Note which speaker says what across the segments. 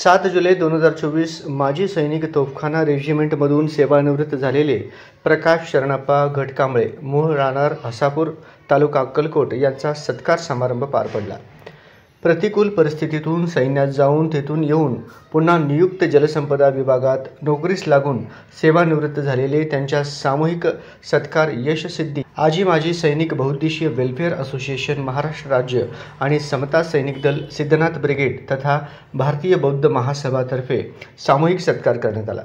Speaker 1: 7 जुलै 2024 माजी सैनिक तोफखाना रेजिमेंटमधून सेवानिवृत्त झालेले प्रकाश शरणप्पा घटकांबळे मूळ राहणार हसापूर तालुका अक्कलकोट यांचा सत्कार समारंभ पार पडला। प्रतिकूल परिस्थितीतून सैन्यात जाऊन तेथून येऊन पुन्हा नियुक्त जलसंपदा विभागात नोकरीस लागून सेवानिवृत्त झालेले त्यांच्या सामूहिक सत्कार यशसिद्धी आजी माजी सैनिक बहुउद्देशीय वेलफेअर असोसिएशन महाराष्ट्र राज्य आणि समता सैनिक दल सिद्धनाथ ब्रिगेड तथा भारतीय बौद्ध महासभातर्फे सामूहिक सत्कार करण्यात आला।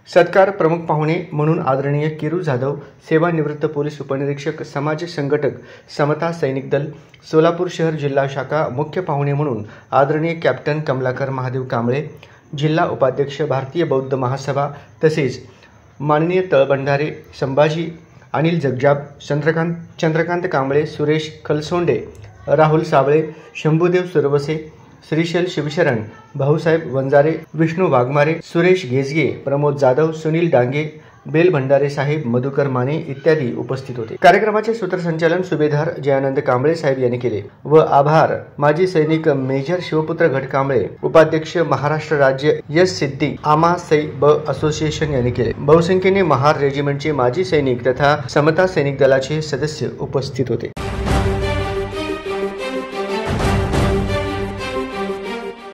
Speaker 1: सत्कार प्रमुख पाहुणे म्हणून आदरणीय किरू जाधव, सेवानिवृत्त पोलीस उपनिरीक्षक, समाज संघटक, समता सैनिक दल सोलापूर शहर जिल्हा शाखा। मुख्य पाहुणे म्हणून आदरणीय कॅप्टन कमलाकर महादेव कांबळे, जिल्हा उपाध्यक्ष भारतीय बौद्ध महासभा, तसेच माननीय तळभंडारे संभाजी, अनिल जगजाप, चंद्रकांत कांबळे, सुरेश खलसोंडे, राहुल साबळे, शंभूदेव सुरवसे, श्रीशैल शिवशरण, भाऊसाहेब वंजारे, विष्णू वाघमारे, सुरेश गेजगे, प्रमोद जाधव, सुनील डांगे, बेल भंडारे साहेब, मधुकर माने इत्यादी उपस्थित होते। कार्यक्रमाचे सूत्रसंचालन सुभेदार जयानंद कांबळे साहेब यांनी केले व आभार माजी सैनिक मेजर शिवपुत्र घटकांबळे, उपाध्यक्ष महाराष्ट्र राज्य यशसिद्धी आमा सै ब असोसिएशन यांनी केले। बहुसंख्येने महार रेजिमेंटचे माजी सैनिक तथा समता सैनिक दलाचे सदस्य उपस्थित होते।